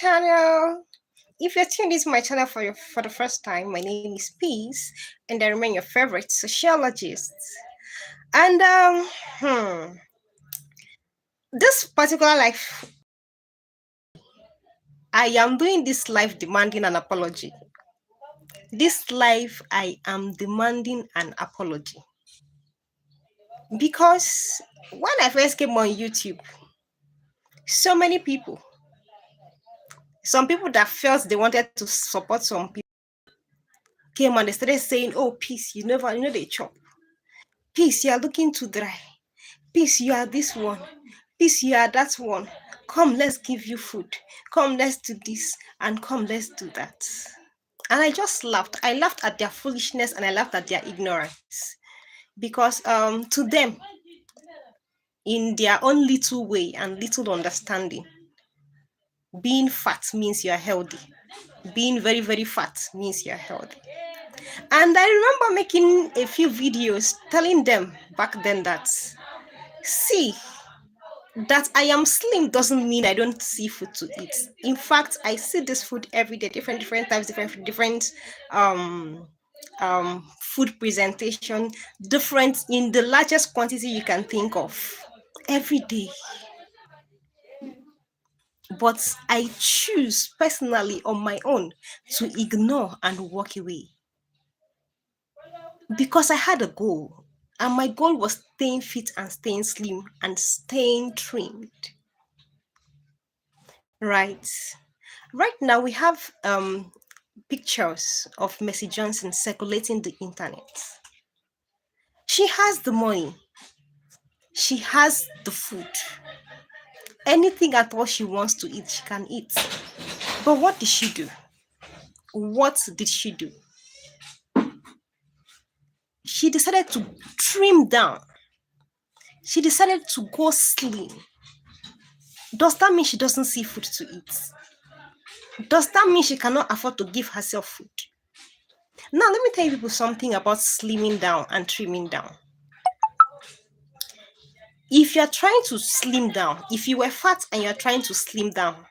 channel. If you're tuned into my channel for the first time, my name is Peace, and I remain your favorite sociologist. And this particular life, I am doing this life demanding an apology. This life, I am demanding an apology because when I first came on YouTube, so many people, some people that felt they wanted to support some people came and they started saying, "Oh, Peace, you know they chop. Peace, you are looking too dry. Peace, you are this one. Peace, you are that one. Come, let's give you food. Come, let's do this, and come, let's do that." And I just laughed. I laughed at their foolishness and I laughed at their ignorance because to them, in their own little way and little understanding, being fat means you're healthy. Being very, very fat means you're healthy. And I remember making a few videos telling them back then that, see, that I am slim doesn't mean I don't see food to eat. In fact, I see this food every day, different times, different food presentation, different in the largest quantity you can think of every day. But I choose personally on my own to ignore and walk away because I had a goal, and my goal was staying fit and staying slim and staying trimmed. Right. Right now we have pictures of Messi Johnson circulating the internet. She has the money. She has the food. Anything at all she wants to eat, she can eat. But what did she do? What did she do? She decided to trim down. She decided to go slim. Does that mean she doesn't see food to eat? Does that mean she cannot afford to give herself food? Now, let me tell you people something about slimming down and trimming down. If you're trying to slim down, if you were fat and you're trying to slim down,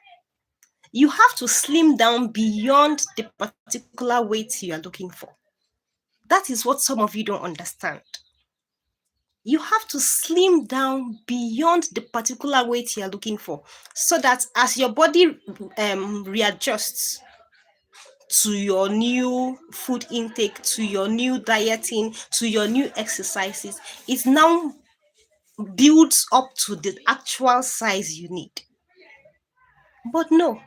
you have to slim down beyond the particular weight you are looking for. That is what some of you don't understand. You have to slim down beyond the particular weight you are looking for, so that as your body readjusts to your new food intake, to your new dieting, to your new exercises, it now builds up to the actual size you need. But no,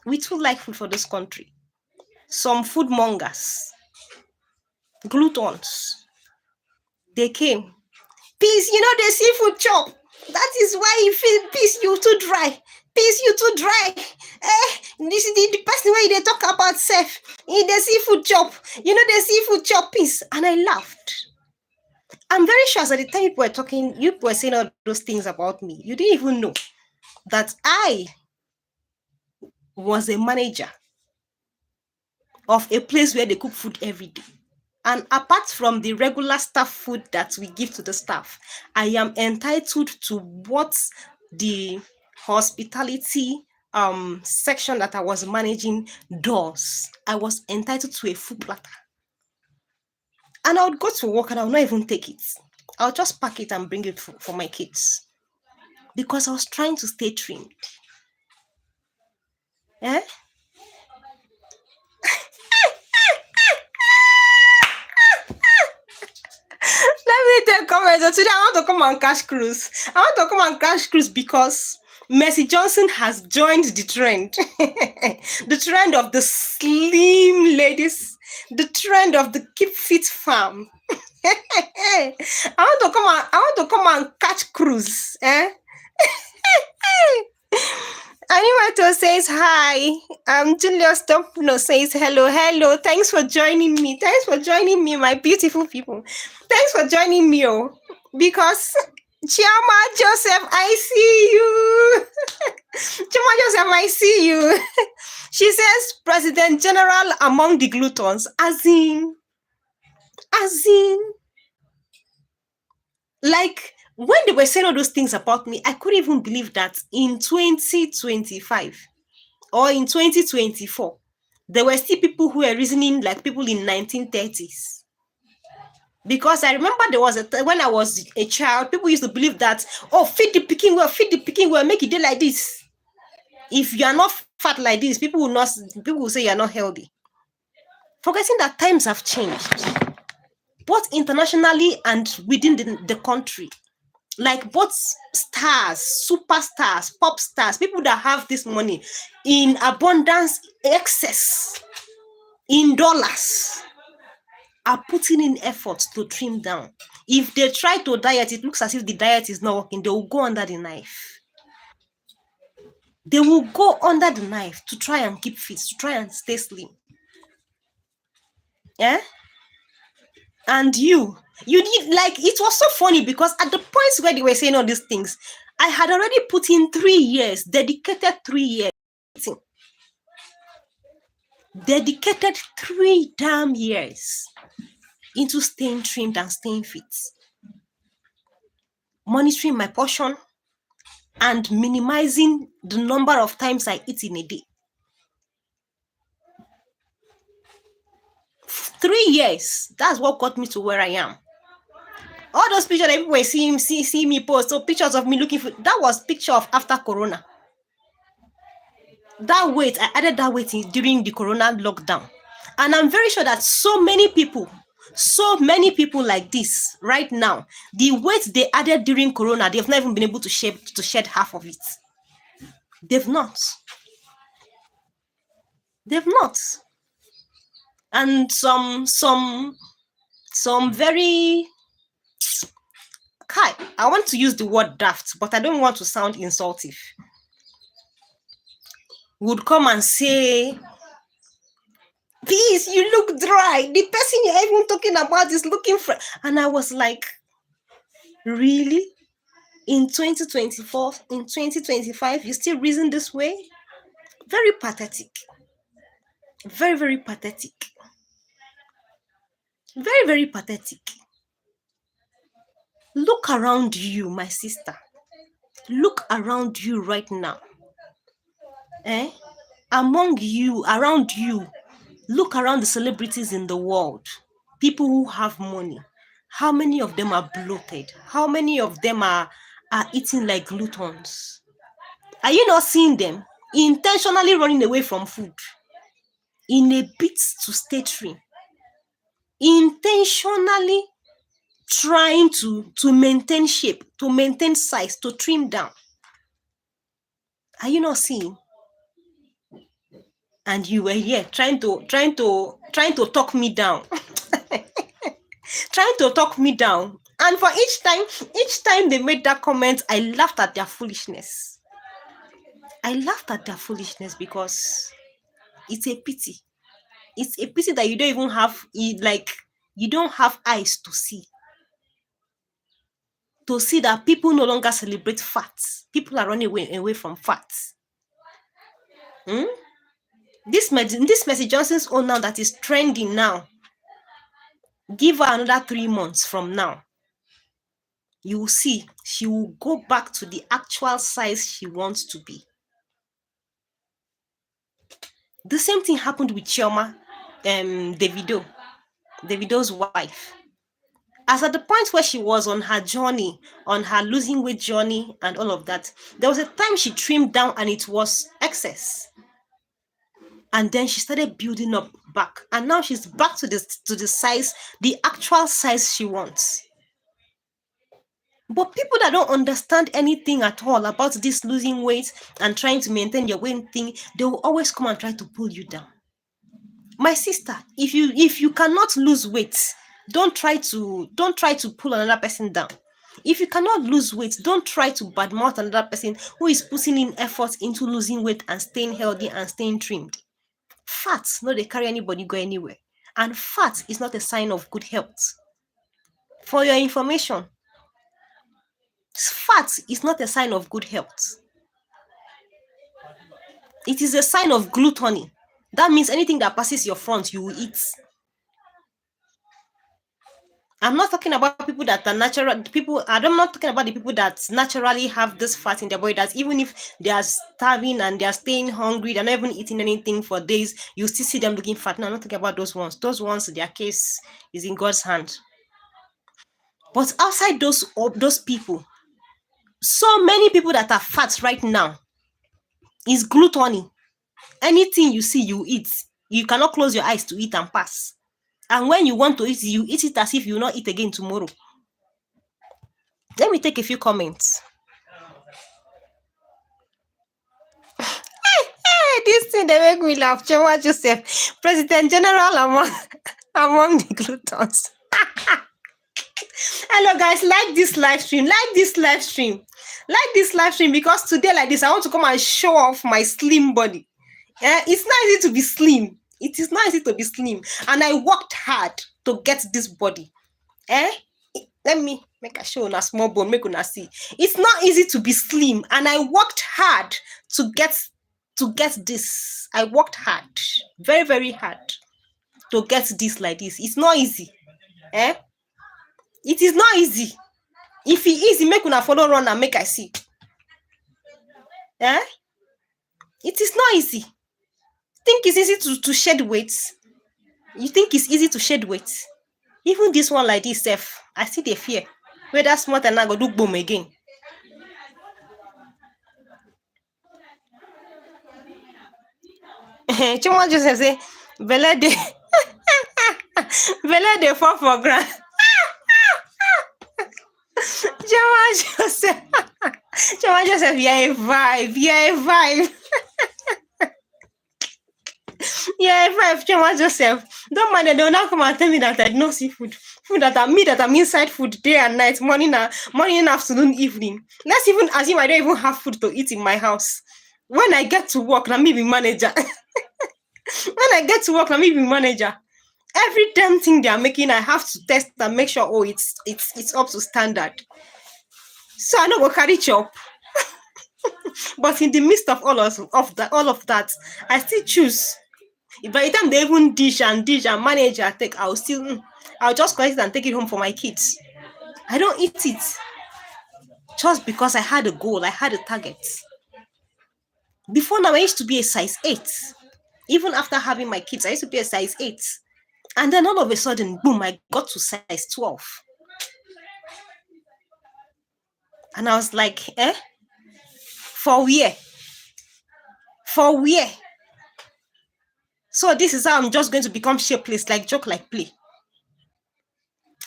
we too like food for this country. Some food mongers, gluttons, they came. Peace, the seafood chop. That is why you feel, Peace, you too dry. Peace, you too dry. This is the person where they talk about self in the seafood chop. The seafood chop, Peace. And I laughed. I'm very sure at the time people were talking, you were saying all those things about me. You didn't even know that I was a manager of a place where they cook food every day. And apart from the regular staff food that we give to the staff, I am entitled to what the hospitality section that I was managing does. I was entitled to a full platter. And I would go to work and I would not even take it. I'll just pack it and bring it for my kids. Because I was trying to stay trimmed. Eh? Let me tell comments. Today I want to come on cash cruise. I want to come on cash cruise because Messi Johnson has joined the trend. The trend of the slim ladies. The trend of the keep fit farm. I want to come on catch cruise. Anyway, says hi. Julius Stopno says hello. Thanks for joining me, my beautiful people. Thanks for joining me, because Chioma Joseph, I see you. Chioma Joseph, I see you. She says President General among the gluttons, as in, like, when they were saying all those things about me, I couldn't even believe that in 2025 or in 2024, there were still people who were reasoning like people in 1930s. Because I remember there was when I was a child, people used to believe that, oh, feed the pikin well, make it day like this. If you are not fat like this, people will say you are not healthy. Forgetting that times have changed, both internationally and within the country. Like both stars, superstars, pop stars, people that have this money in abundance, excess, in dollars, are putting in effort to trim down. If they try to diet, it looks as if the diet is not working. They will go under the knife. They will go under the knife to try and keep fit, to try and stay slim. Yeah? And you did, like, it was so funny because at the points where they were saying all these things, I had already put in 3 years, dedicated 3 years. Dedicated 3 damn years into staying trimmed and staying fit. Monitoring my portion and minimizing the number of times I eat in a day. 3 years. That's what got me to where I am. All those pictures that people were see me post, so pictures of me looking for, that was picture of after Corona. That weight, I added that weight during the Corona lockdown. And I'm very sure that so many people like this right now, the weight they added during Corona, they've not even been able to shed half of it. They've not. And some very, I want to use the word daft, but I don't want to sound insultive, would come and say, please, you look dry. The person you're even talking about is looking fresh. And I was like, really? In 2024, in 2025, you still reason this way? Very pathetic. Very, very pathetic. Very, very pathetic. Look around you, my sister. Look around you right now. Among you, around you, look around the celebrities in the world. People who have money. How many of them are bloated? How many of them are eating like gluttons? Are you not seeing them intentionally running away from food in a bid to stay trim? Intentionally trying to maintain shape, to maintain size, to trim down. Are you not seeing? And you were here trying to talk me down. Trying to talk me down. And for each time they made that comment, I laughed at their foolishness. Because it's a pity. It's a pity that you don't even have, you don't have eyes to see. To see that people no longer celebrate fats. People are running away from fats. This Messi Johnson's own now that is trending now, give her another 3 months from now. You will see she will go back to the actual size she wants to be. The same thing happened with Chioma, Davido's wife. As at the point where she was on her journey, on her losing weight journey and all of that, there was a time she trimmed down and it was excess. And then she started building up back. And now she's back to the size, the actual size she wants. But people that don't understand anything at all about this losing weight and trying to maintain your weight thing, they will always come and try to pull you down. My sister, if you cannot lose weight, don't try to pull another person down. If you cannot lose weight, don't try to badmouth another person who is putting in effort into losing weight and staying healthy and staying trimmed. Fat, no, they carry anybody go anywhere. And fat is not a sign of good health. For your information, fat is not a sign of good health. It is a sign of gluttony. That means anything that passes your front, you will eat. I'm not talking about people that are natural people. I'm not talking about the people that naturally have this fat in their body. That even if they are starving and they are staying hungry, they're not even eating anything for days, you still see them looking fat. No, I'm not talking about those ones. Those ones, their case is in God's hand. But outside those people, so many people that are fat right now is gluttony. Anything you see, you eat. You cannot close your eyes to eat and pass. And when you want to eat, you eat it as if you will not eat again tomorrow. Let me take a few comments. Hey, this thing they make me laugh. Chema Joseph, President General among the gluttons. Hello guys, like this live stream, because today like this, I want to come and show off my slim body. It's not easy to be slim. It is not easy to be slim, and I worked hard to get this body. Let me make a show on a small bone, make una see. It's not easy to be slim, and I worked hard to get this. I worked hard, very, very hard to get this like this. It's not easy. It is not easy. If it easy, make una follow run and make I see. It is not easy. Think it's easy to shed weight? You think it's easy to shed weight? Even this one like this, self, I see the fear. Whether smart and I go do boom again. Chuma Joseph say, Bele de fall for ground. Chuma Joseph, you're a vibe. Yeah, Chuma Joseph. Don't mind it, they will not come and tell me that I don't see food. Food that I'm inside food day and night, morning, afternoon, evening. Let's even assume I don't even have food to eat in my house. When I get to work, let me be manager. Every damn thing they are making, I have to test and make sure, it's up to standard. So I know go carry chop. But in the midst of all of that, I still choose. By the time they even dish and manage and take, I'll just collect it and take it home for my kids. I don't eat it just because I had a goal, I had a target. Before now, I used to be a size 8. Even after having my kids, I used to be a size 8. And then all of a sudden, boom, I got to size 12. And I was like, for where? So this is how I'm just going to become shapeless, like joke, like play.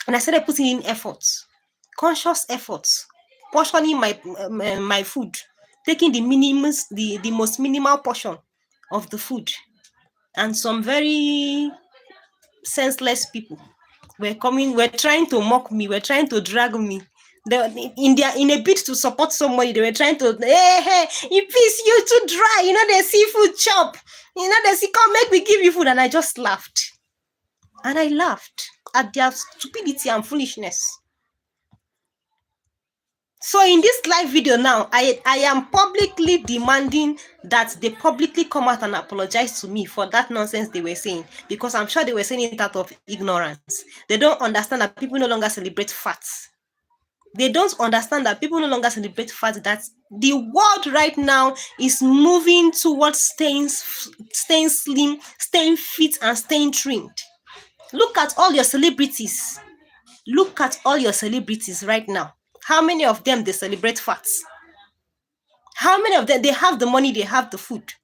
And I started putting in efforts, conscious efforts, portioning my food, taking the most minimal portion of the food. And some very senseless people were trying to mock me, were trying to drag me. In a bid to support somebody, they were trying to, hey, peace, you too dry, the seafood chop, the sea, come make me give you food. And I just laughed. And I laughed at their stupidity and foolishness. So in this live video now, I am publicly demanding that they publicly come out and apologize to me for that nonsense they were saying, because I'm sure they were saying it out of ignorance. They don't understand that people no longer celebrate fats. They don't understand that people no longer celebrate fat, that the world right now is moving towards staying slim, staying fit, and staying trimmed. Look at all your celebrities. Right now. How many of them they celebrate fats? How many of them, they have the money, they have the food?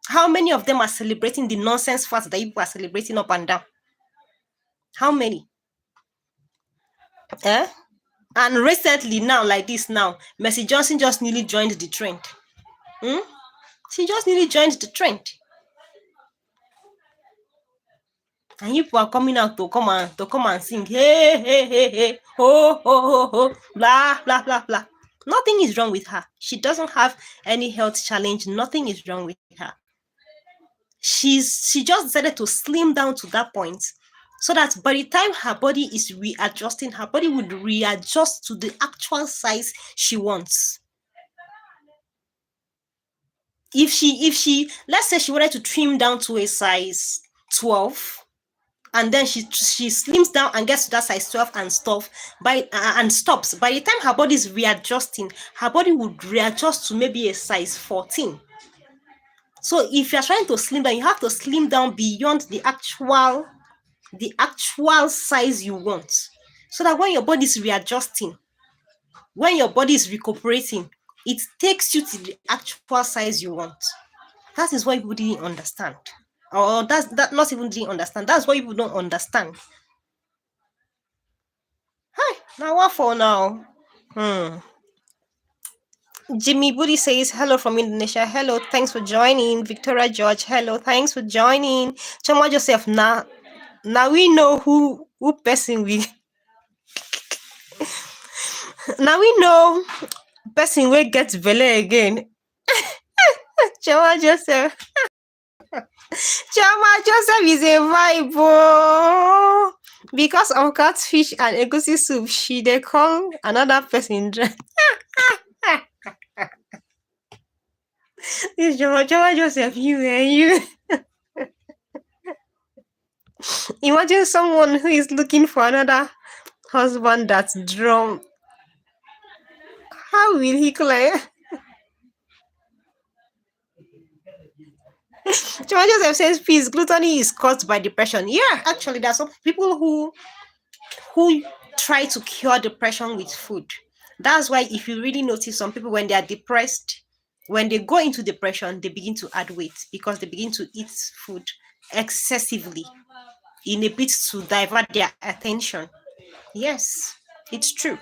How many of them are celebrating the nonsense fats that people are celebrating up and down? How many? And recently now, like this now, Messi Johnson just nearly joined the trend. She just nearly joined the trend. And people are coming out to come and sing, hey, ho, ho, ho, blah, blah, blah, blah. Nothing is wrong with her. She doesn't have any health challenge. Nothing is wrong with her. She just decided to slim down to that point, so that by the time her body is readjusting, her body would readjust to the actual size she wants. If she let's say she wanted to trim down to a size 12, and then she slims down and gets to that size 12 and stuff and stops. By the time her body is readjusting, her body would readjust to maybe a size 14. So if you're trying to slim down, you have to slim down beyond the actual size you want, so that when your body is readjusting, when your body is recuperating, it takes you to the actual size you want. That is what people didn't understand. Or that not even didn't understand. That's what people don't understand. Hi, now what for now? Jimmy Booty says hello from Indonesia. Hello, thanks for joining. Victoria George, hello, thanks for joining. Chama Joseph, now we know who person we. Now we know person will get belly again. Chama Joseph. Chama Joseph is a vibe. Oh. Because of catfish and egusi soup, she they call another person. This Chama Joseph, you and you. Imagine someone who is looking for another husband that's drum. How will he claim? Chama Joseph says, please, gluttony is caused by depression. Yeah, actually, there are some people who try to cure depression with food. That's why if you really notice, some people, when they are depressed, when they go into depression, they begin to add weight because they begin to eat food excessively in a bit to divert their attention. Yes, it's true.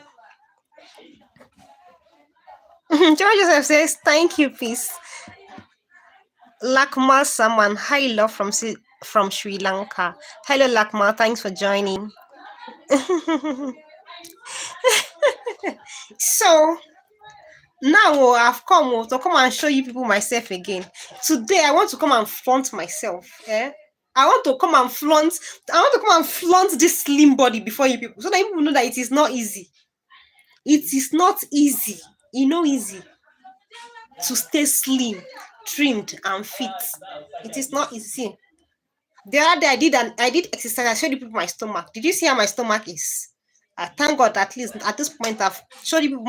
Chama Joseph says, thank you, peace. Lakmal Saman, hi love from Sri Lanka. Hello Lakmal, thanks for joining. So now I've come to come and show you people myself again. Today I want to come and flaunt myself. I want to come and flaunt this slim body before you people, so that you people know that it is not easy. It is not easy. You know, easy to stay slim, trimmed, and fit. It is not easy. The other day I did exercise. I showed you people my stomach. Did you see how my stomach is? Thank God, at least at this point I've showed you people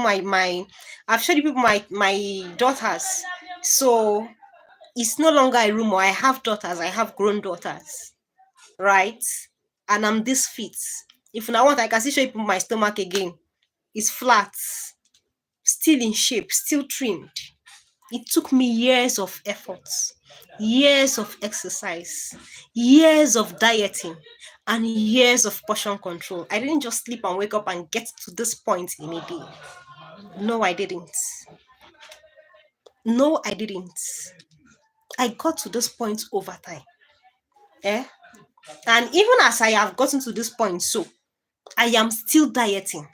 my daughters. So it's no longer a rumor. I have daughters. I have grown daughters, right? And I'm this fit. If I want, I can still show you people my stomach again. It's flat, still in shape, still trimmed. It took me years of effort, years of exercise, years of dieting, and years of portion control. I didn't just sleep and wake up and get to this point in a day. No, I didn't. No, I didn't. I got to this point over time. And even as I have gotten to this point, so I am still dieting.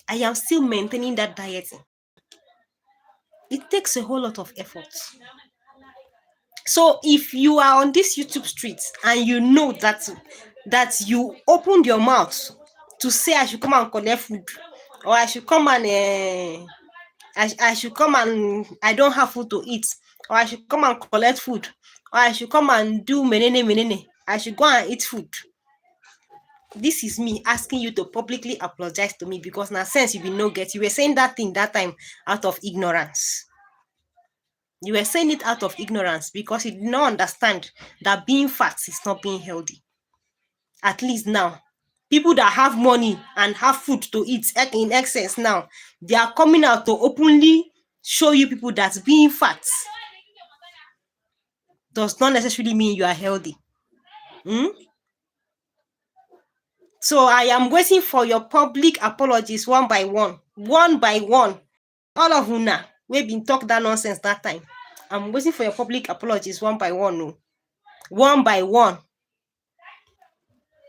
I am still maintaining that dieting. It takes a whole lot of effort. So if you are on this YouTube street and you know that you opened your mouth to say I should come and collect food, or I should come and I should come and I don't have food to eat, or I should come and collect food, or I should come and do menene, I should go and eat food. This is me asking you to publicly apologize to me, because now since you be no get, you were saying that thing that time out of ignorance. You were saying it out of ignorance because you did not understand that being fat is not being healthy. At least now, people that have money and have food to eat in excess now, they are coming out to openly show you people that being fat does not necessarily mean you are healthy. So I am waiting for your public apologies one by one. All of una, we've been talk that nonsense that time. I'm waiting for your public apologies one by one. No. One by one.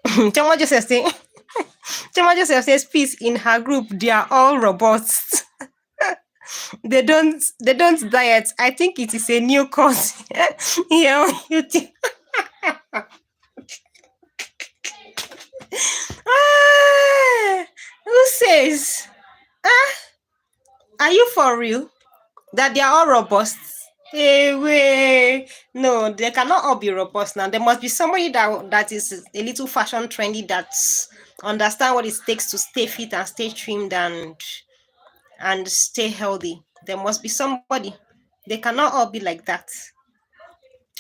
Chama Joseph says peace in her group. They are all robots. they don't diet. I think it is a new course here on YouTube. Who says? Are you for real that they are all robots? Way. No, they cannot all be robust now. There must be somebody that is a little fashion trendy that understand what it takes to stay fit and stay trimmed and stay healthy. There must be somebody. They cannot all be like that.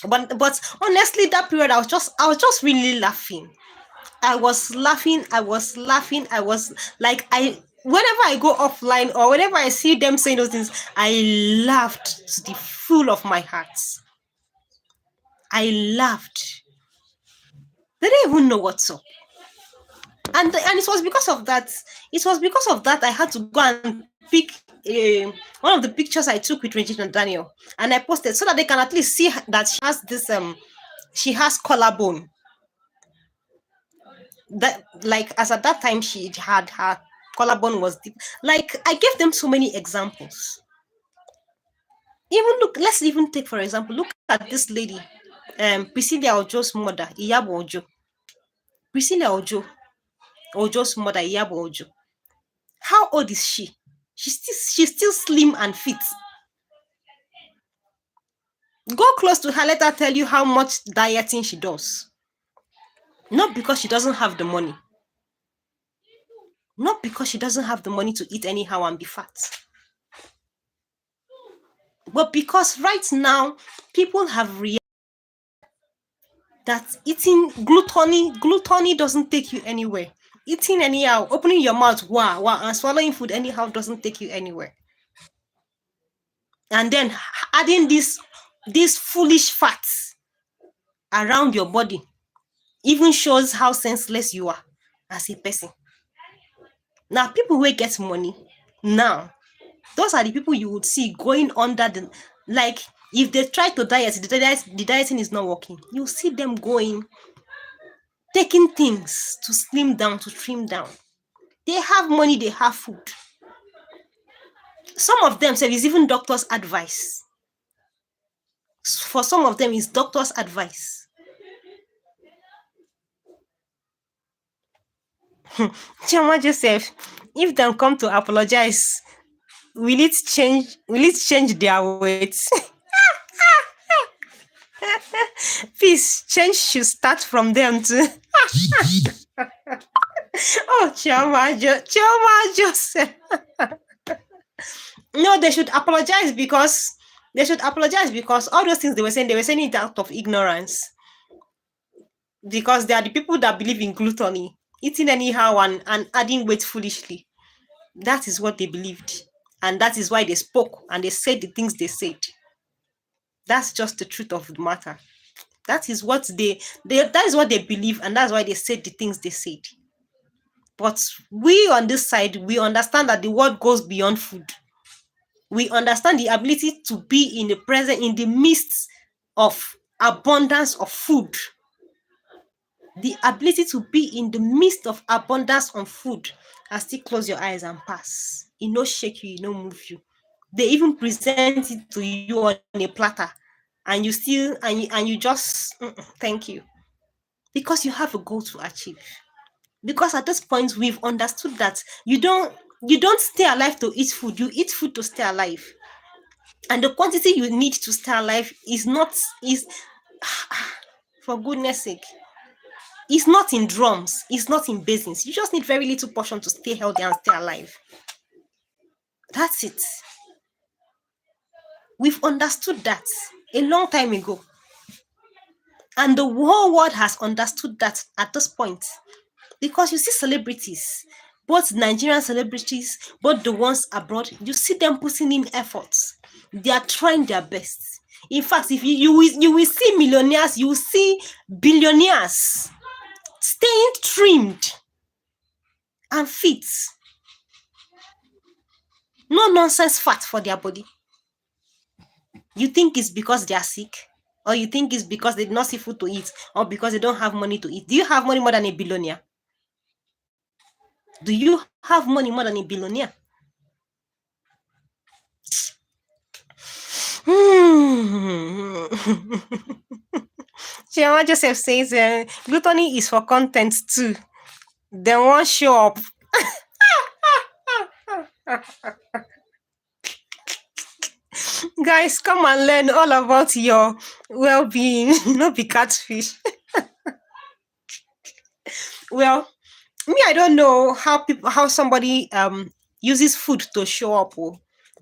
But honestly, that period I was just really laughing. I was laughing. I was like, whenever I go offline or whenever I see them saying those things, I laughed to the full of my heart. I laughed. They didn't even know what's up. And it was because of that. It was because of that I had to go and pick one of the pictures I took with Regina Daniel, and I posted so that they can at least see that she has collarbone. That, like, as at that time she had her collarbone was deep. Like, I gave them so many examples. Even look, let's even take for example, look at this lady, Priscilla Ojo's mother, Iyabo Ojo. Priscilla Ojo's mother, Iyabo Ojo. How old is she? She's still slim and fit. Go close to her, let her tell you how much dieting she does. Not because she doesn't have the money. Not because she doesn't have the money to eat anyhow and be fat. But because right now, people have realized that eating gluttony doesn't take you anywhere. Eating anyhow, opening your mouth, wow, and swallowing food anyhow doesn't take you anywhere. And then adding these foolish fats around your body even shows how senseless you are as a person. Now, people who get money now, those are the people you would see going under the, like, if they try to diet, the dieting is not working. You see them going, taking things to slim down, to trim down. They have money, they have food. Some of them say it's even doctor's advice. For some of them, it's doctor's advice. Chioma Joseph, if them come to apologize, will it change their weight? Peace, change should start from them too. Oh, Chioma Joseph. No, they should apologize because all those things they were saying it out of ignorance. Because they are the people that believe in gluttony, eating anyhow and adding weight foolishly. That is what they believed. And that is why they spoke and they said the things they said. That's just the truth of the matter. That is what that is what they believe, and that's why they said the things they said. But we on this side, we understand that the world goes beyond food. We understand the ability to be in the midst of abundance of food. The ability to be in the midst of abundance of food and still close your eyes and pass. It no shake you, it no move you. They even present it to you on a platter, and you still and you just thank you, because you have a goal to achieve. Because at this point we've understood that you don't stay alive to eat food, you eat food to stay alive. And the quantity you need to stay alive is for goodness sake, it's not in drums, it's not in basins. You just need very little portion to stay healthy and stay alive. That's it. We've understood that a long time ago. And the whole world has understood that at this point. Because you see celebrities, both Nigerian celebrities, both the ones abroad, you see them putting in efforts. They are trying their best. In fact, if you will see millionaires, you will see billionaires staying trimmed and fit. No nonsense fat for their body. You think it's because they are sick? Or you think it's because they did not see food to eat? Or because they don't have money to eat? Do you have money more than a billionaire? Do you have money more than a billionaire? Chioma Joseph says gluttony is for content too. They won't show up. Guys, come and learn all about your well-being. Not be catfish. Well, me, I don't know how somebody uses food to show up. Oh.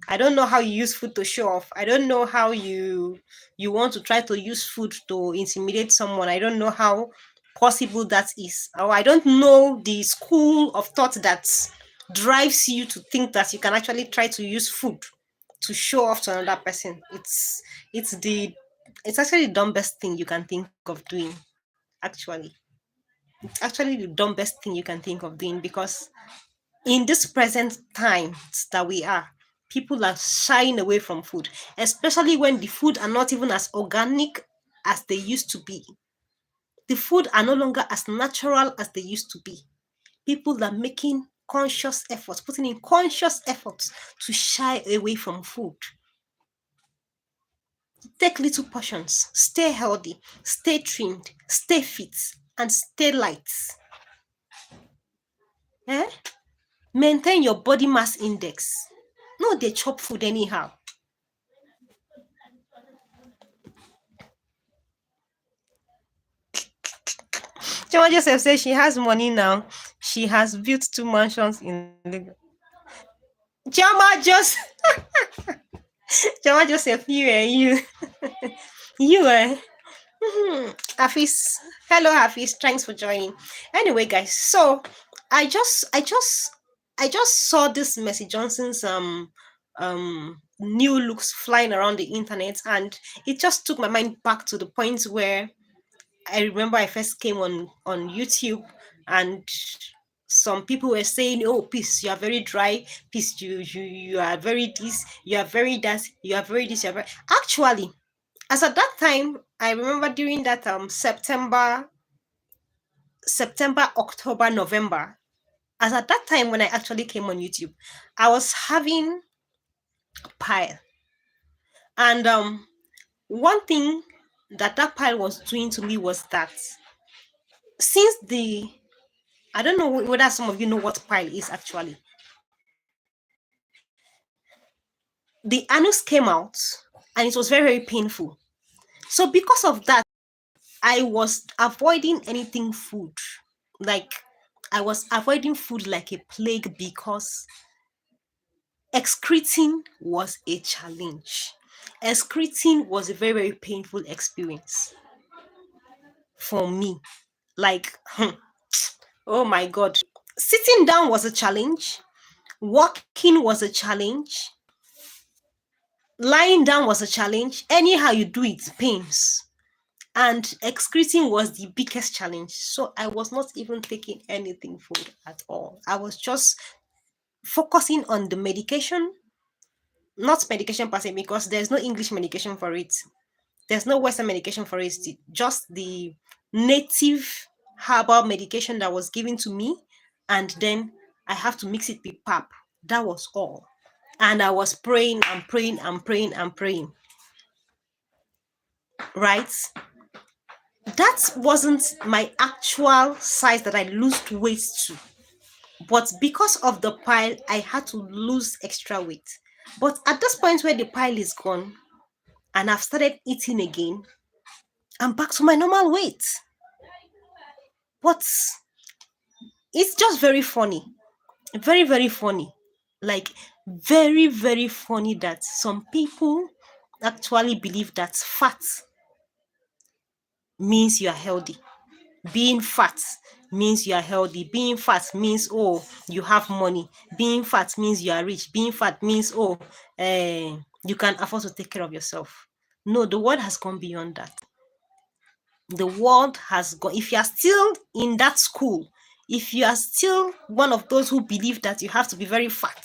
I don't know how you use food to show off. I don't know how you want to try to use food to intimidate someone. I don't know how possible that is. Or I don't know the school of thought that drives you to think that you can actually try to use food to show off to another person. It's the it's actually the dumbest thing you can think of doing. Actually, it's actually the dumbest thing you can think of doing, because in this present times that we are, people are shying away from food, especially when the food are not even as organic as they used to be. The food are no longer as natural as they used to be. People are making conscious efforts, putting in conscious efforts to shy away from food. Take little portions, stay healthy, stay trimmed, stay fit, and stay light. Eh? Maintain your body mass index. No, they chop food anyhow. Chioma Joseph says she has money now. She has built 2 mansions in Lagos. Chioma Joseph, Chioma Joseph, you. You, Hafiz. Hello, Hafiz. Thanks for joining. Anyway, guys, so I just saw this Messi Johnson's new looks flying around the internet, and it just took my mind back to the point where I remember I first came on YouTube, and some people were saying, "Oh, Peace, you are very dry. Peace, you are very this. You are very that. You are very this. You are very..." Actually, as at that time, I remember during that September, October, November. As at that time when I actually came on YouTube, I was having a pile, and one thing that pile was doing to me was that since the I don't know whether some of you know what pile is actually. The anus came out and it was very, very painful. So because of that, I was avoiding anything food. Like I was avoiding food like a plague, because excreting was a challenge. Excreting was a very, very painful experience for me. Like, oh my God. Sitting down was a challenge. Walking was a challenge. Lying down was a challenge. Anyhow you do it, pains. And excreting was the biggest challenge. So I was not even taking anything food at all. I was just focusing on the medication, not medication per se, because there's no English medication for it. There's no Western medication for it. Just the native herbal medication that was given to me. And then I have to mix it with pap. That was all. And I was praying and praying and praying and praying. Right? That wasn't my actual size that I lost weight to. But because of the pile, I had to lose extra weight. But at this point where the pile is gone and I've started eating again, I'm back to my normal weight. But it's just very funny. Very, very funny. Like, very, very funny that some people actually believe that fat means you are healthy. Being fat means you are healthy. Being fat means, oh, you have money. Being fat means you are rich. Being fat means, oh, you can afford to take care of yourself. No, the world has gone beyond that. The world has gone. If you are still in that school, if you are still one of those who believe that you have to be very fat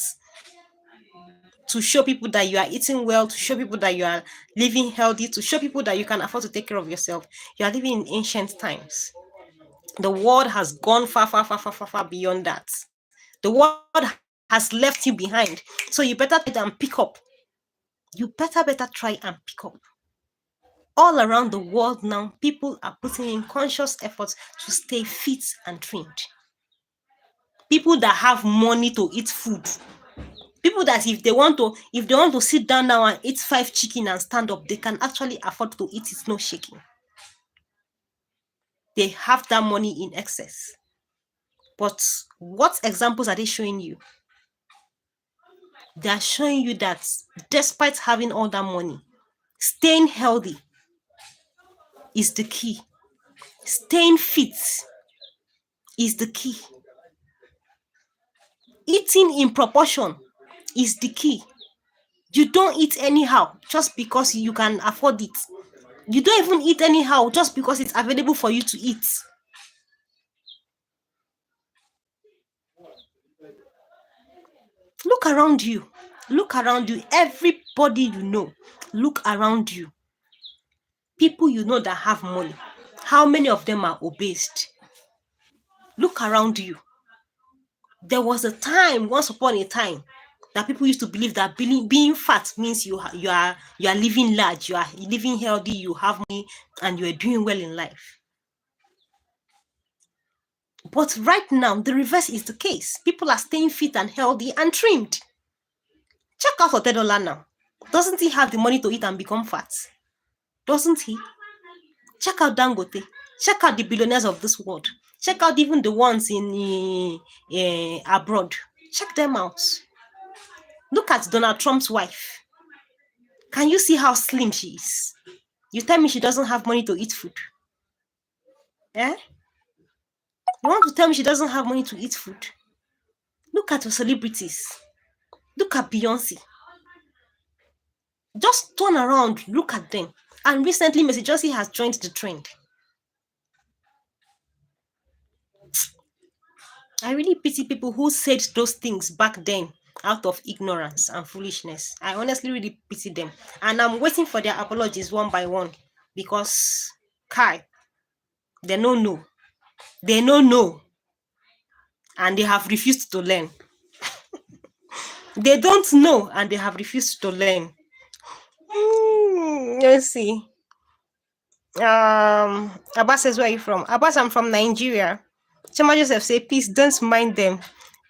to show people that you are eating well, to show people that you are living healthy, to show people that you can afford to take care of yourself, you are living in ancient times. The world has gone far, far, far, far, far, far beyond that. The world has left you behind. So you better try and pick up. You better try and pick up. All around the world now, people are putting in conscious efforts to stay fit and trained. People that have money to eat food, People that if they want to sit down now and eat 5 chicken and stand up, they can actually afford to eat it, no shaking. They have that money in excess. But what examples are they showing you? They are showing you that despite having all that money, staying healthy is the key. Staying fit is the key. Eating in proportion is the key. You don't eat anyhow just because you can afford it. You don't even eat anyhow just because it's available for you to eat. Look around you. Look around you. Everybody you know, look around you. People you know that have money, how many of them are obese? Look around you. There was a time, once upon a time, that people used to believe that being fat means you are living large, you are living healthy, you have money, and you are doing well in life. But right now, the reverse is the case. People are staying fit and healthy and trimmed. Check out Otedola now. Doesn't he have the money to eat and become fat? Doesn't he? Check out Dangote. Check out the billionaires of this world. Check out even the ones in abroad. Check them out. Look at Donald Trump's wife. Can you see how slim she is? You tell me she doesn't have money to eat food. Eh? You want to tell me she doesn't have money to eat food? Look at your celebrities. Look at Beyonce. Just turn around, look at them. And recently, Messi Johnson has joined the trend. I really pity people who said those things back then out of ignorance and foolishness. I honestly really pity them. And I'm waiting for their apologies one by one because, Kai, they don't know. They don't know. And they have refused to learn. They don't know and they have refused to learn. Let's see. Abbas says, where are you from? Abbas, I'm from Nigeria. Chama Joseph say, please don't mind them.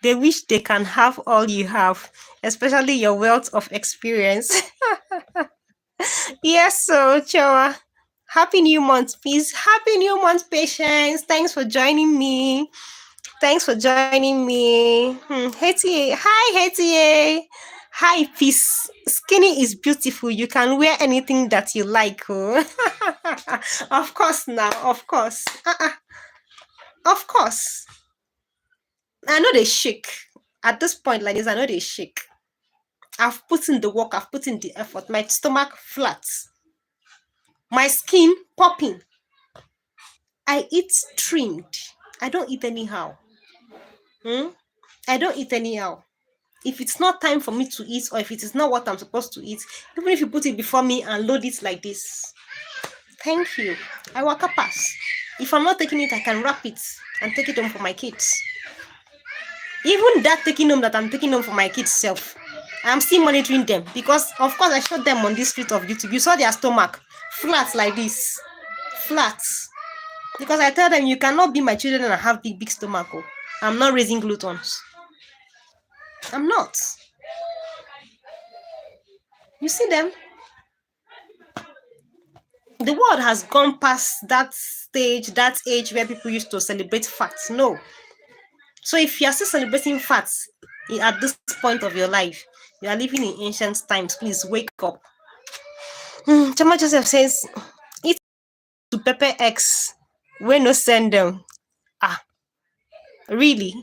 They wish they can have all you have, especially your wealth of experience. Yes, so Chawa. Happy new month, please. Happy new month, patience. Thanks for joining me. Thanks for joining me. Hetty, hi, Hetty. Hi, peace. Skinny is beautiful. You can wear anything that you like. Oh. Of course, now. Of course. Of course. I know they shake. At this point like this, I know they shake. I've put in the work. I've put in the effort. My stomach flat. My skin popping. I eat trimmed. I don't eat anyhow. I don't eat anyhow. If it's not time for me to eat, or if it is not what I'm supposed to eat, even if you put it before me and load it like this, thank you, I walk a pass. If I'm not taking it, I can wrap it and take it home for my kids. Even that taking home that I'm taking home for my kids self, I'm still monitoring them because, of course, I showed them on this street of YouTube. You saw their stomach flat like this, flat. Because I tell them, you cannot be my children and have big stomach. Oh. I'm not raising gluttons. I'm not. You see them? The world has gone past that stage, that age where people used to celebrate facts. No. So if you are still celebrating facts at this point of your life, you are living in ancient times. Please wake up. Chama Joseph says, eat to pepper X. We no send them. Really?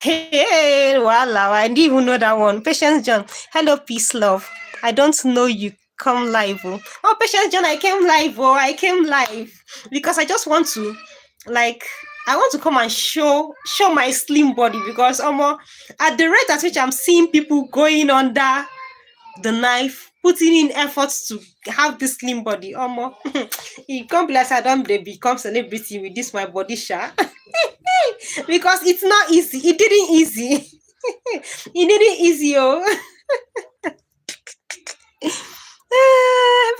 Hey, wow, I didn't even know that one. Patience John. Hello, peace, love. I don't know you come live. Oh, Patience John, I came live. Oh, I came live because I just want to, I want to come and show my slim body because at the rate at which I'm seeing people going under the knife, putting in efforts to have this slim body, it can't be like I don't become celebrity with this my body shot. Because it's not easy. It didn't easy. It didn't easy,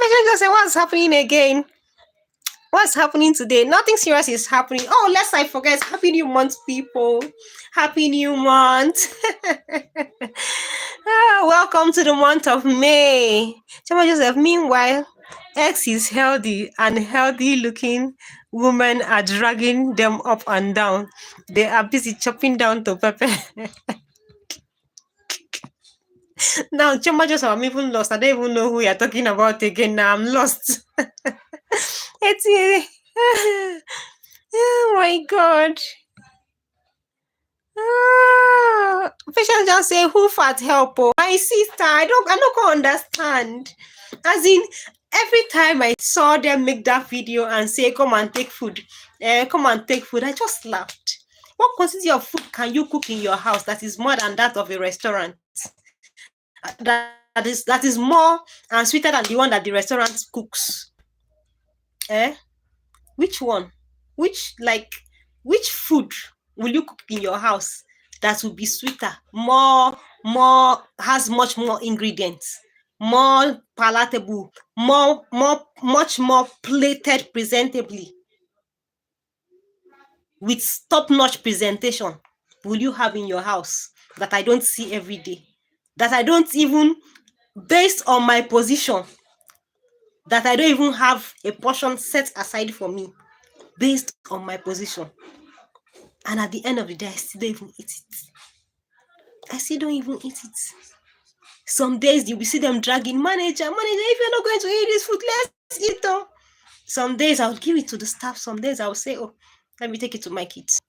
Patient just say, what's happening again? What's happening today? Nothing serious is happening. Oh, lest I forget, Happy New Month, people. Happy New Month. Welcome to the month of May. Chama Joseph, meanwhile, X is healthy and healthy looking women are dragging them up and down. They are busy chopping down to pepper. Now, Chama Joseph, I'm even lost. I don't even know who you're talking about again. Now I'm lost. It's oh my God. Patient just say who fat help? Oh, my sister, I don't understand. As in, every time I saw them make that video and say come and take food, I just laughed. What quantity of food can you cook in your house that is more than that of a restaurant? That is more and sweeter than the one that the restaurant cooks. Which one? Which food will you cook in your house that will be sweeter, more has much more ingredients, more palatable, much more plated presentably, with top-notch presentation will you have in your house that I don't see every day, that I don't even, based on my position, that I don't even have a portion set aside for me based on my position. And at the end of the day, I still don't even eat it. I still don't even eat it. Some days you will see them dragging, manager, if you're not going to eat this food, let's eat it. Some days I'll give it to the staff. Some days I'll say, oh, let me take it to my kids.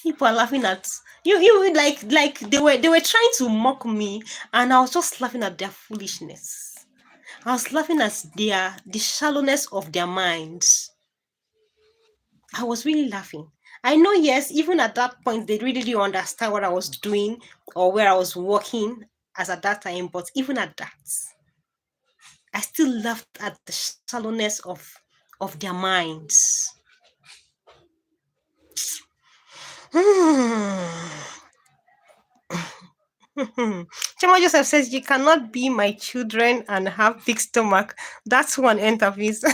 People are laughing at you like they were trying to mock me, and I was just laughing at their foolishness. I was laughing at the shallowness of their minds. I was really laughing. I know, yes, even at that point, they really didn't understand what I was doing or where I was working as at that time. But even at that, I still laughed at the shallowness of their minds. Chama Joseph says, you cannot be my children and have big stomach. That's one interviews.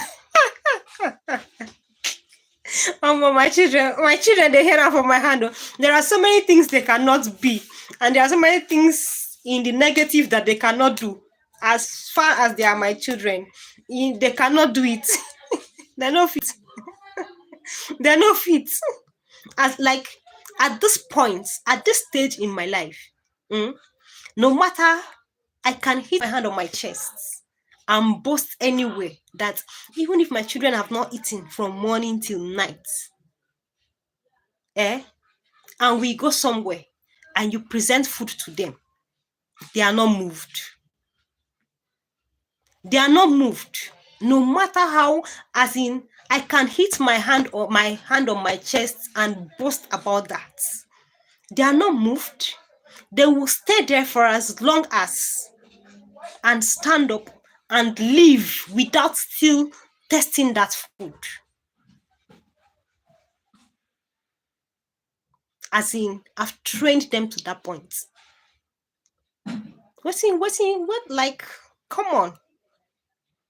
My children, they hear out from my hand. There are so many things they cannot be, and there are so many things in the negative that they cannot do. As far as they are my children, they cannot do it. They're not fit. They're not fit. As like at this point, at this stage in my life, no matter, I can hit my hand on my chest and boast anyway that even if my children have not eaten from morning till night, and we go somewhere and you present food to them, they are not moved. They are not moved. No matter how, as in, I can hit my hand on my chest and boast about that. They are not moved. They will stay there for as long as, and stand up and leave without still testing that food. As in, I've trained them to that point. What, like, come on.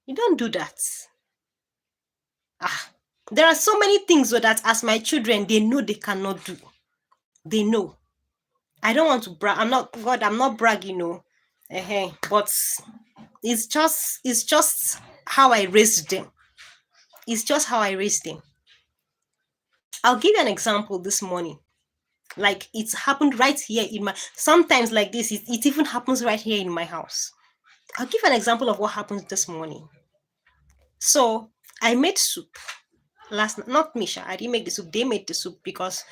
You don't do that. There are so many things that as my children, they know they cannot do. They know. I don't want to brag. I'm not bragging, no. But it's just how I raised them. It's just how I raised them. I'll give you an example this morning. Like, it's happened right here in my, sometimes like this, it even happens right here in my house. I'll give an example of what happened this morning. So I made soup last night. Not Misha, I didn't make the soup. They made the soup because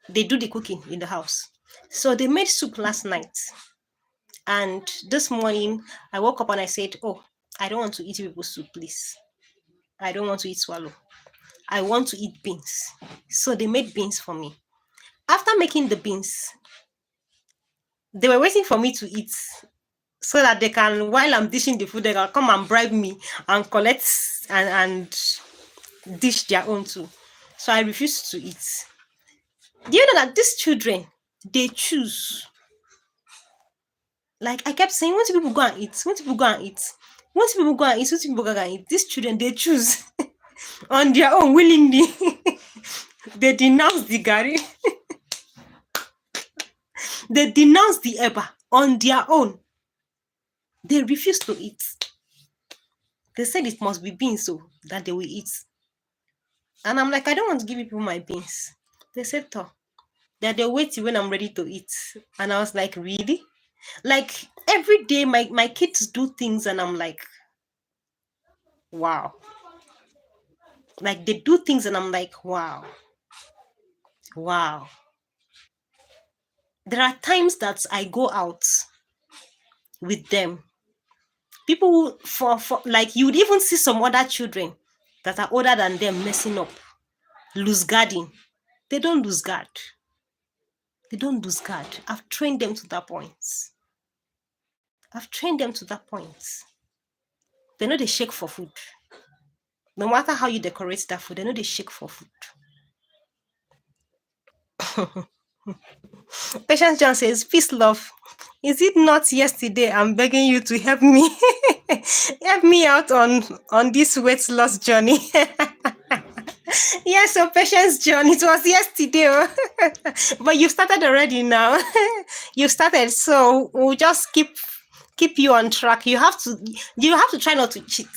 they do the cooking in the house. So they made soup last night. And this morning, I woke up and I said, oh, I don't want to eat people's soup, please. I don't want to eat swallow. I want to eat beans. So they made beans for me. After making the beans, they were waiting for me to eat so that they can, while I'm dishing the food, they can come and bribe me and collect and dish their own too. So I refused to eat. Do you know that these children, they choose? Like I kept saying, when do people go and eat? When do people go and eat? Once people go and eat, once people go and eat, these children, they choose on their own willingly. They denounce the gari. They denounce the eba on their own. They refuse to eat. They said it must be beans so that they will eat. And I'm like, I don't want to give people my beans. They said, "Toh, that they'll wait till when I'm ready to eat." And I was like, really? Like every day my kids do things and I'm like, wow. Like they do things and I'm like, wow. Wow. There are times that I go out with them. People for like you would even see some other children that are older than them messing up, lose guarding. They don't lose guard. They don't lose guard. I've trained them to that point. I've trained them to that point. They know they shake for food. No matter how you decorate that food, they know they shake for food. Patience John says, peace, love. Is it not yesterday I'm begging you to help me? Help me out on this weight loss journey. Yes, so Patience John, it was yesterday. But you've started already now. You've started, so we'll just keep you on track. You have to try not to cheat.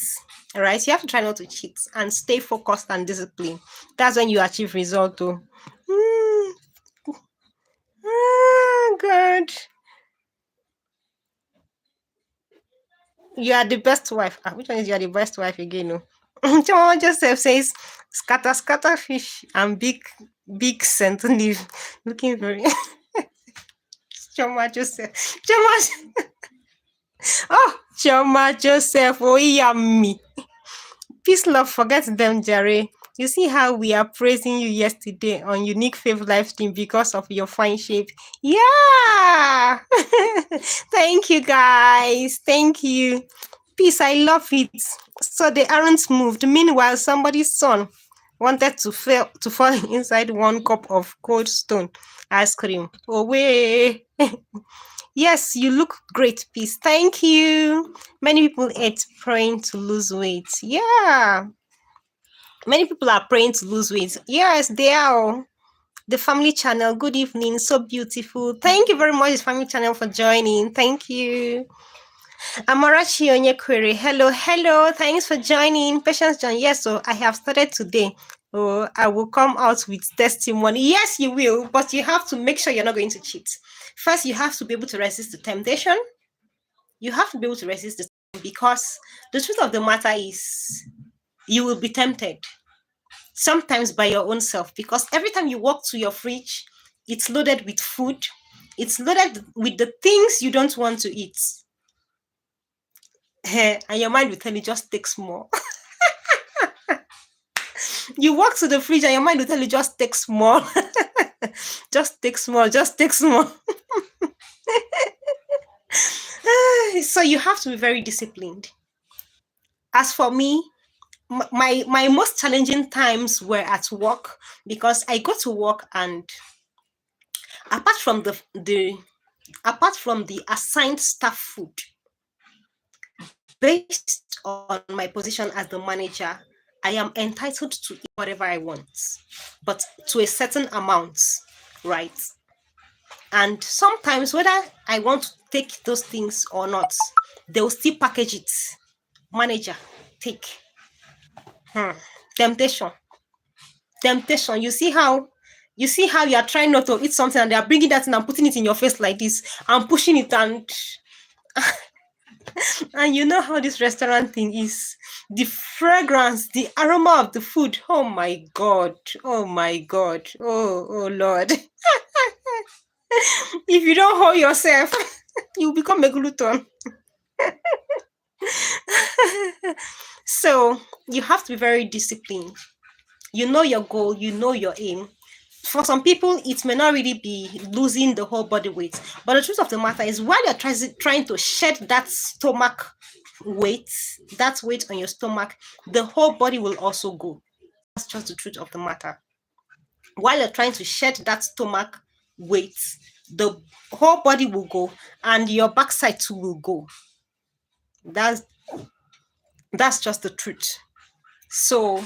All right, you have to try not to cheat and stay focused and disciplined. That's when you achieve result too. God. You are the best wife. Which one is you are the best wife again? No. Choma Joseph says, scatter fish and big scent leaf. Looking very Choma Joseph. Choma Joseph. Oh, yummy. Peace, love, forget them, Jerry. You see how we are praising you yesterday on Unique Fave live stream because of your fine shape. Yeah. Thank you, guys. Thank you. Peace, I love it. So they aren't moved. Meanwhile, somebody's son wanted to fall inside one cup of cold stone ice cream. Oh, way. Yes, you look great, Peace. Thank you. Many people ate praying to lose weight. Yeah. Many people are praying to lose weight. Yes, they are. The family channel. Good evening. So beautiful. Thank you very much, family channel, for joining. Thank you. Amarachi Onyekwere. Hello. Thanks for joining. Patience John. Yes, so I have started today. Oh, I will come out with testimony. Yes, you will, but you have to make sure you're not going to cheat. First, you have to be able to resist the temptation. You have to be able to resist the temptation because the truth of the matter is you will be tempted. Sometimes by your own self, because every time you walk to your fridge, it's loaded with food. It's loaded with the things you don't want to eat. And your mind will tell you, just take small. You walk to the fridge and your mind will tell you, just take small. Just take small. So you have to be very disciplined. As for me, my most challenging times were at work, because I go to work and apart from the assigned staff food, based on my position as the manager, I am entitled to eat whatever I want, but to a certain amount, right? And sometimes whether I want to take those things or not, they will still package it. Manager, take. Temptation. You see how you are trying not to eat something and they are bringing that in and putting it in your face like this and pushing it, and you know how this restaurant thing is. The fragrance, the aroma of the food. Oh my God. Oh Lord. If you don't hold yourself, you become a glutton. So you have to be very disciplined. You know your goal, you know your aim. For some people, it may not really be losing the whole body weight, but the truth of the matter is, while you're trying to shed that stomach weight, that weight on your stomach, the whole body will also go. That's just the truth of the matter. While you're trying to shed that stomach weight, the whole body will go and your backside too will go. That's That's just the truth. So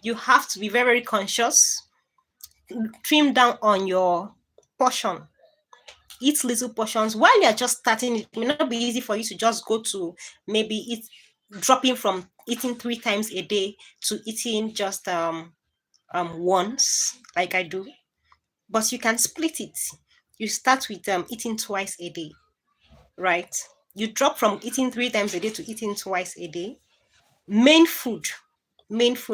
you have to be very, very conscious. Trim down on your portion. Eat little portions while you're just starting. It may not be easy for you to just go to maybe eat, dropping from eating 3 times a day to eating just once, like I do. But you can split it. You start with eating twice a day, right? You drop from eating 3 times a day to eating twice a day. Main food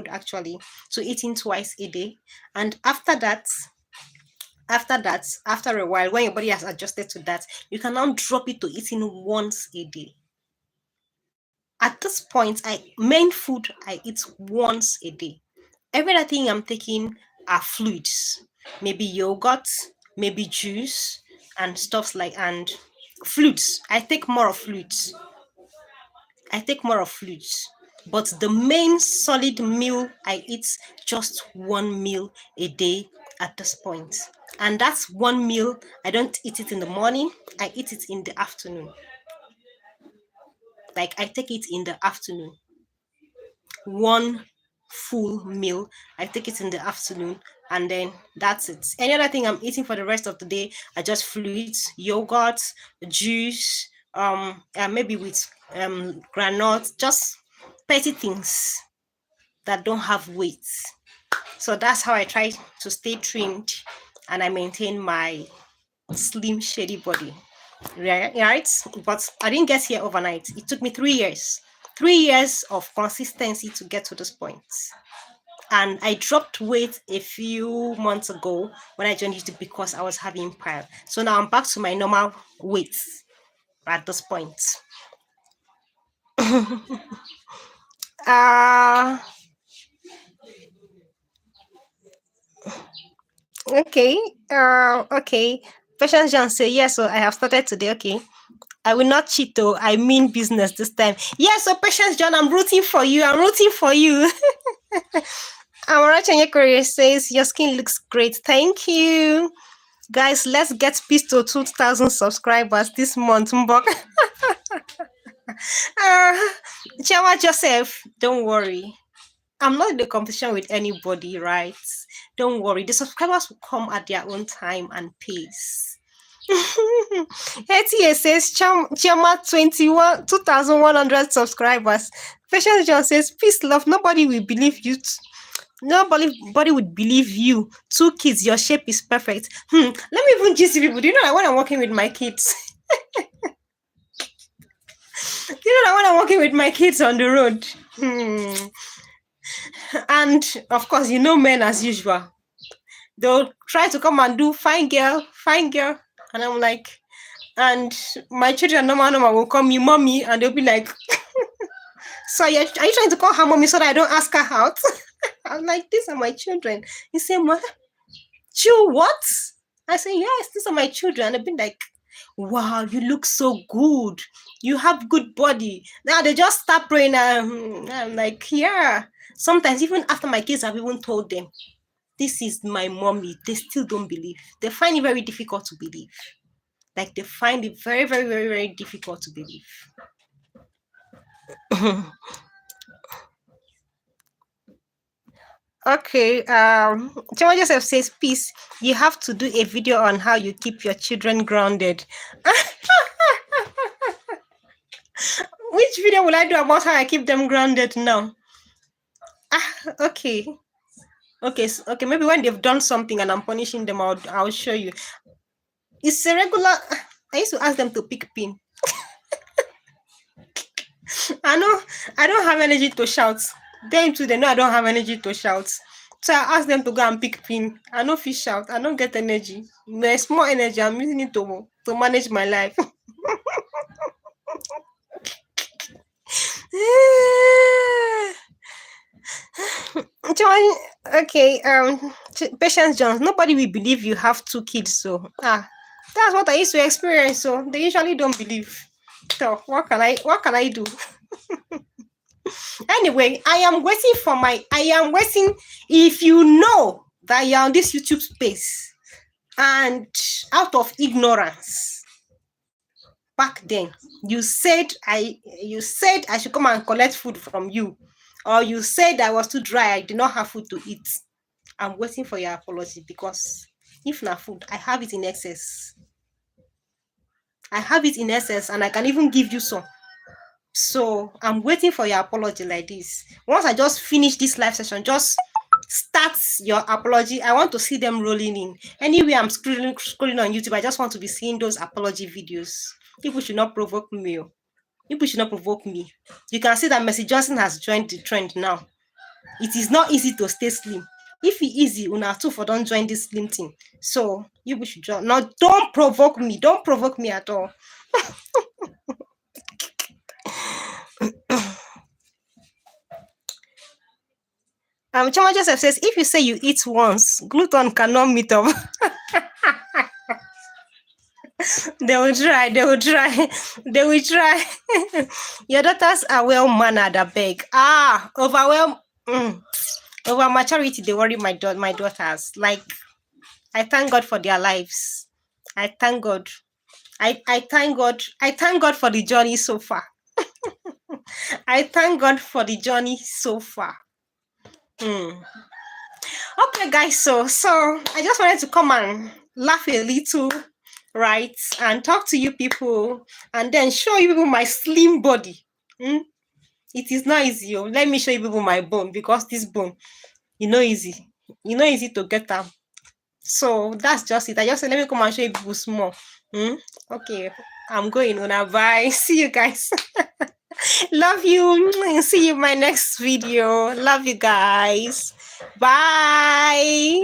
actually, to eating twice a day. And after after a while, when your body has adjusted to that, you can now drop it to eating once a day. At this point, main food I eat once a day. Every other thing I'm taking are fluids, maybe yogurt, maybe juice, and stuff like, and fluids. I take more of fluids. But the main solid meal I eat, just one meal a day at this point. And that's one meal. I don't eat it in the morning. I eat it in the afternoon. Like I take it in the afternoon. One full meal. I take it in the afternoon, and then that's it. Any other thing I'm eating for the rest of the day are just fluids, yogurt, juice, maybe with granola, just petty things that don't have weight. So that's how I try to stay trimmed, and I maintain my slim, shady body. Right? But I didn't get here overnight. It took me 3 years. 3 years of consistency to get to this point. And I dropped weight a few months ago when I joined YouTube because I was having pile. So now I'm back to my normal weight at this point. Okay. Okay. Patience John say, yes, so I have started today. Okay. I will not cheat though. I mean business this time. Yes, so Patience John, I'm rooting for you. Amaracha Korea says, your skin looks great. Thank you. Guys, let's get peace to 2,000 subscribers this month. Chawa Joseph, don't worry. I'm not in the competition with anybody, right? Don't worry. The subscribers will come at their own time and pace. ATA says, Chama 2,100 subscribers. Patience John says, peace, love. Nobody will believe you. Nobody would believe you. 2 kids, your shape is perfect. Let me even gist people. Do you know that when I'm working with my kids? When I'm working with my kids on the road? And of course, men as usual. They'll try to come and do fine girl. And I'm like, and my children normal will call me mommy, and they'll be like, so are you trying to call her mommy so that I don't ask her out? I'm like, these are my children. He said, Mother, you what? I say, yes, these are my children. They've been like, wow, you look so good. You have good body. Now they just start praying. I'm like, yeah. Sometimes even after my kids have even told them, this is my mommy, they still don't believe. They find it very difficult to believe. Like they find it very, very, very, very difficult to believe. Okay, Chama Joseph says, peace, you have to do a video on how you keep your children grounded. Which video will I do about how I keep them grounded now? Okay, maybe when they've done something and I'm punishing them, I'll show you. It's a regular, I used to ask them to pick pin. I don't have energy to shout. Them too, they know I don't have energy to shout. So I ask them to go and pick pin. I know fish shout. I don't get energy. There's more energy. I'm using it to manage my life. Okay, Patience Jones, nobody will believe you have 2 kids. So that's what I used to experience. So they usually don't believe. So what can I do? Anyway, I am waiting. If you know that you're on this YouTube space and out of ignorance, back then. You said I should come and collect food from you, or you said I was too dry, I did not have food to eat. I'm waiting for your apology, because if not food, I have it in excess. I have it in excess, and I can even give you some. So I'm waiting for your apology like this. Once I just finish this live session, just start your apology. I want to see them rolling in. Anyway, I'm scrolling on YouTube. I just want to be seeing those apology videos. People should not provoke me. People should not provoke me. You can see that Messi Johnson has joined the trend now. It is not easy to stay slim. If it easy, una too for don't join this slim thing. So you should join. Now, don't provoke me. Don't provoke me at all. Chama Joseph says, if you say you eat once, gluten cannot meet up. They will try. Your daughters are well mannered, I beg. Over maturity, they worry my daughters. Like, I thank God for their lives. I thank God. I thank God. I thank God for the journey so far. I thank God for the journey so far. Okay, guys. So I just wanted to come and laugh a little, right, and talk to you people, and then show you people my slim body. It is not easy. Let me show you people my bone, because this bone, easy. Easy to get them. So that's just it. I just said, let me come and show you people small. Okay, I'm going. Bye. See you guys. Love you. See you in my next video. Love you guys. Bye.